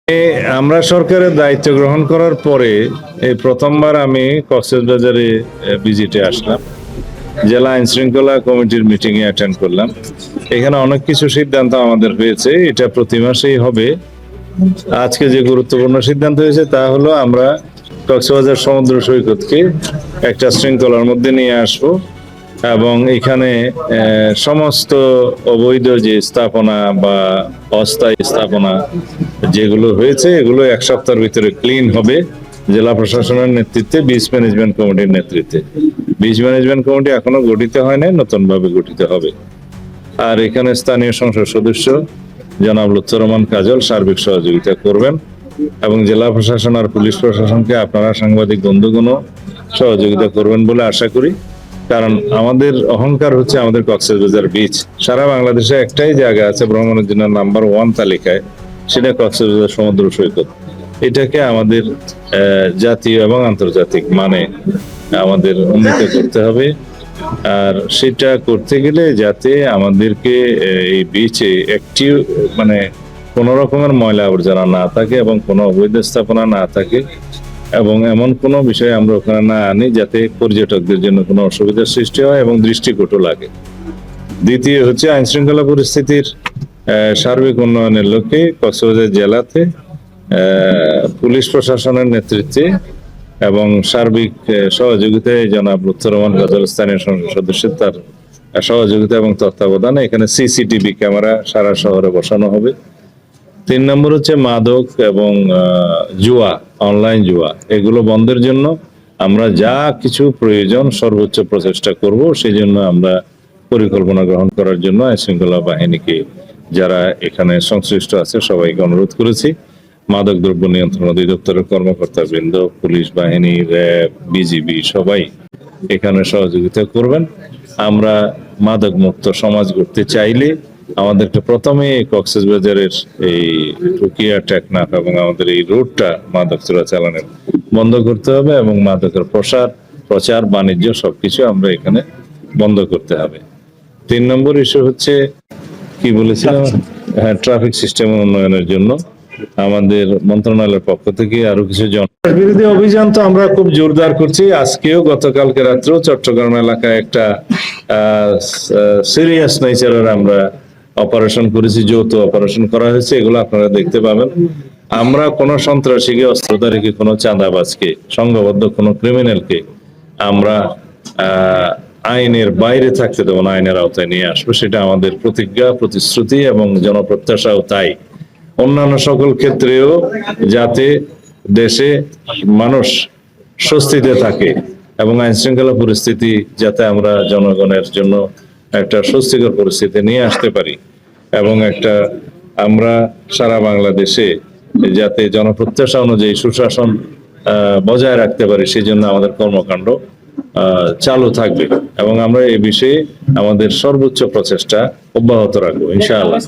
আমরা সরকারের দায়িত্ব গ্রহণ করার পরে এই প্রথমবার আমি কক্সবাজারে ভিজিটে আসলাম। জেলা আইন শৃঙ্খলা কমিটির মিটিং এ অ্যাটেন্ড করলাম। এখানে অনেক কিছু সিদ্ধান্ত আমাদের হয়েছে, এটা প্রতি মাসেই হবে। আজকে যে গুরুত্বপূর্ণ সিদ্ধান্ত হয়েছে তা হলো আমরা কক্সবাজার সমুদ্র সৈকতকে একটা শৃঙ্খলার মধ্যে নিয়ে আসবো এবং এখানে সমস্ত অবৈধ যে স্থাপনা বা অস্থায়ী স্থাপনা যেগুলো হয়েছে এগুলো এক সপ্তাহের ভিতরে ক্লিন হবে। জেলা প্রশাসনের নেতৃত্বে, বিচ ম্যানেজমেন্ট কমিটির নেতৃত্বে। বিচ ম্যানেজমেন্ট কমিটি এখনো গঠিত হয় নাই, নতুন ভাবে গঠিত হবে। আর এখানে স্থানীয় সংসদ সদস্য জনাব লুৎফর রহমান কাজল সার্বিক সহযোগিতা করবেন এবং জেলা প্রশাসন আর পুলিশ প্রশাসনকে আপনারা সাংবাদিক বন্ধুগণও সহযোগিতা করবেন বলে আশা করি। কারণ আমাদের অহংকার হচ্ছে আমাদের কক্সবাজার বিচ। সারা বাংলাদেশে একটাই জায়গা আছে ভ্রমণের জন্য নাম্বার 1 তালিকায়, সেটা কক্সবাজার সমুদ্র সৈকত। এটাকে আমাদের জাতীয় এবং আন্তর্জাতিক মানে আমাদের উন্নীত করতে হবে। আর সেটা করতে গেলে যাতে আমাদেরকে এই বিচে একটি মানে কোন রকমের ময়লা আবর্জনা না থাকে এবং কোনো অবৈধ স্থাপনা না থাকে এবং এমন কোনো বিষয় আমরা ওখানে না আনি যাতে পর্যটকদের জন্য কোনো অসুবিধার সৃষ্টি হয় এবং দৃষ্টিকটু লাগে। দ্বিতীয় হচ্ছে আইন শৃঙ্খলা পরিস্থিতির সার্বিক উন্নয়নের লক্ষ্যে কক্সবাজার জেলাতে পুলিশ প্রশাসনের নেতৃত্বে এবং সার্বিক সহযোগিতায় জনাব লুৎফর রহমান কাজল স্থানীয় সংসদ সদস্য তার সহযোগিতা এবং তত্ত্বাবধানে এখানে সিসিটিভি ক্যামেরা সারা শহরে বসানো হবে। 3 নম্বর হচ্ছে মাদক এবং জুয়া, অনলাইন জুয়া, এগুলো বন্ধের জন্য আমরা যা কিছু প্রয়োজন সর্বোচ্চ প্রচেষ্টা করব। সেই জন্য আমরা পরিকল্পনা গ্রহণ করার জন্য আইন শৃঙ্খলা বাহিনীকে, যারা এখানে সংশ্লিষ্ট আছে সবাইকে অনুরোধ করেছি। মাদক দ্রব্য নিয়ন্ত্রণ অধিদপ্তরের কর্মকর্তা বৃন্দ, পুলিশ বাহিনী, র্যাব, বিজিবি সবাই এখানে সহযোগিতা করবেন। আমরা মাদক মুক্ত সমাজ গড়তে চাইলে আমাদেরকে প্রথমে কক্সবাজারের এই টুকিয়া টেকনাফ এবং আমাদের এই রোডটা মাদক চোরাচালানের বন্ধ করতে হবে এবং মাদকের প্রচার বাণিজ্য সবকিছু আমরা এখানে বন্ধ করতে হবে। 3 নম্বর ইস্যু হচ্ছে কি বলেছিলাম, হ্যাঁ, ট্রাফিক সিস্টেম উন্নয়নের জন্য আমাদের মন্ত্রণালয়ের পক্ষ থেকে আরো কিছু জনগণ বিরোধী অভিযান তো আমরা খুব জোরদার করছি। আজকেও গতকালকে রাত্রেও চট্টগ্রাম এলাকায় একটা সিরিয়াস নেচারের আমরা অপারেশন করেছি, যৌথ অপারেশন করা হয়েছে, এগুলো আপনারা দেখতে পাবেন। আমরা কোন সন্ত্রাসীকে, অস্ত্রধারীকে, কোনো চাঁদাবাজকে, সংঘবদ্ধ কোনো ক্রিমিনালকে আমরা আইনের বাইরে থাকতে দেবো না, আইনের আওতায় নিয়ে আসবো। সেটা আমাদের প্রতিজ্ঞা, প্রতিশ্রুতি এবং জনপ্রত্যাশাও তাই। অন্যান্য সকল ক্ষেত্রেও যাতে দেশে মানুষ স্বস্তিতে থাকে এবং আইন শৃঙ্খলা পরিস্থিতি যাতে আমরা জনগণের জন্য একটা স্বস্তিকর পরিস্থিতি নিয়ে আসতে পারি এবং একটা আমরা সারা বাংলাদেশে যাতে জনপ্রত্যাশা অনুযায়ী সুশাসন বজায় রাখতে পারি, সেই জন্য আমাদের কর্মকাণ্ড চালু থাকবে এবং আমরা এই বিষয়ে আমাদের সর্বোচ্চ প্রচেষ্টা অব্যাহত রাখবো ইনশাআল্লাহ।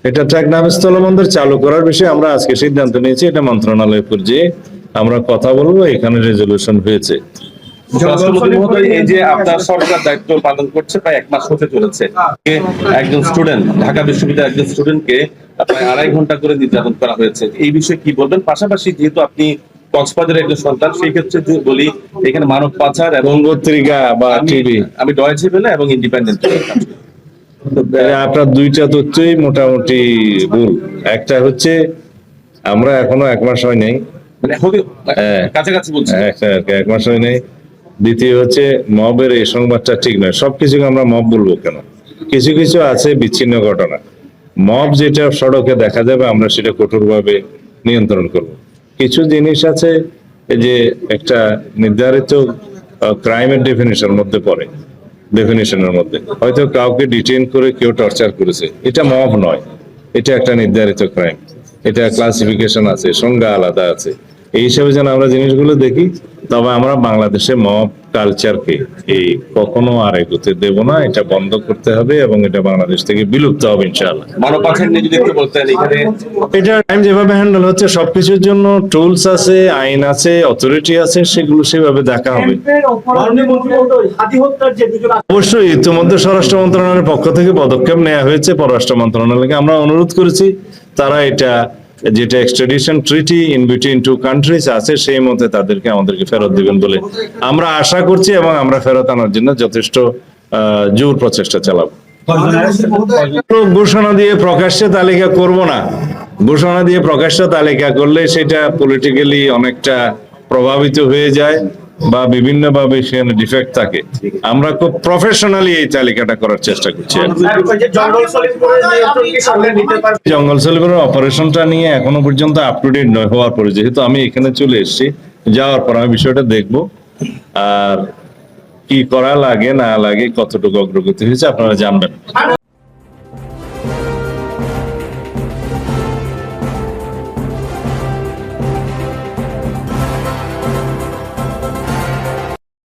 এটা ট্র্যাক নামস্থলবন্দর চালু করার বিষয়ে আমরা আজকে সিদ্ধান্ত নিয়েছি। এটা মন্ত্রণালয় পর্যায়ে আমরা কথা বলবো, এখানে রেজলিউশন হয়েছে। এই যে আপনার সরকার দায়িত্ব পালন করছে প্রায় 1 মাস হতে চলেছে, একজন স্টুডেন্ট, ঢাকা বিশ্ববিদ্যালয়ের একজন স্টুডেন্টকে প্রায় 2.5 ঘন্টা করে নির্যাতন করা হয়েছে, এই বিষয়ে কি বলবেন? পাশাপাশি যেহেতু আপনি কক্সবাজারের একজন সন্তান, সেই ক্ষেত্রে বলি এখানে মানব পাচার এবং পত্রিকা বা টিভি, আমি ডয়েচে ভেলে এবং ইন্ডিপেন্ডেন্ট, আপনার দুইটা তথ্যই মোটামুটি ভুল। একটা হচ্ছে আমরা এখনো 1 মাস হয় নাই, কাছাকাছি বলছি, 1 মাস হয় নাই। দ্বিতীয় হচ্ছে মবের এই সংবাদটা ঠিক নয়। সবকিছুকে আমরা মব বলবো কেন? কিছু কিছু আছে বিচ্ছিন্ন ঘটনা। মব যেটা সড়কে দেখা যাবে আমরা সেটা কঠোরভাবে নিয়ন্ত্রণ করব। কিছু জিনিস আছে যে একটা নির্ধারিত ক্রাইমের ডেফিনেশনের মধ্যে পড়ে, ডেফিনেশনের মধ্যে হয়তো কাউকে ডিটেইন করে কেউ টর্চার করেছে, এটা মব নয়, এটা একটা নির্ধারিত ক্রাইম, এটা ক্লাসিফিকেশন আছে, সংজ্ঞা আলাদা আছে। এই হিসাবে যেন আমরা জিনিসগুলো দেখি, তবে আমরা বাংলাদেশে মব কালচারকে এই কখনো আর এগোতে দেব না, এটা বন্ধ করতে হবে এবং এটা বাংলাদেশ থেকে বিলুপ্ত হবে ইনশাআল্লাহ। মানব পাচার নিয়ে যদি একটু বলতেন এখানে। এটা টাইম যেভাবে হ্যান্ডেল হচ্ছে সবকিছুর জন্য টুলস আছে, আইন আছে, অথরিটি আছে, সেগুলো সেভাবে দেখা হবে। অবশ্যই ইতিমধ্যে স্বরাষ্ট্র মন্ত্রণালয়ের পক্ষ থেকে পদক্ষেপ নেওয়া হয়েছে। পররাষ্ট্র মন্ত্রণালয়কে আমরা অনুরোধ করেছি তারা এটা যেটা extradition treaty in between two countries আছে সেই মতে তাদেরকে আমাদেরকে ফেরত দিবেন বলে আমরা আশা করছি এবং আমরা ফেরত আনার জন্য যথেষ্ট জোর প্রচেষ্টা চালাবো। ঘোষণা দিয়ে প্রকাশ্যে তালিকা করব না। ঘোষণা দিয়ে প্রকাশ্যে তালিকা করলে সেটা পলিটিক্যালি অনেকটা প্রভাবিত হয়ে যায় বা বিভিন্নভাবে সেখানে ডিফেক্ট থাকে। আমরা খুব প্রফেশনালি এই তালিকাটা করার চেষ্টা করছি। জঙ্গল সলিপুরের অপারেশনটা নিয়ে এখনো পর্যন্ত আপ টু ডেট হওয়ার পরে, যেহেতু আমি এখানে চলে এসেছি, যাওয়ার পর আমি বিষয়টা দেখব আর কি করা লাগে না লাগে, কতটুকু অগ্রগতি হয়েছে আপনারা জানবেন।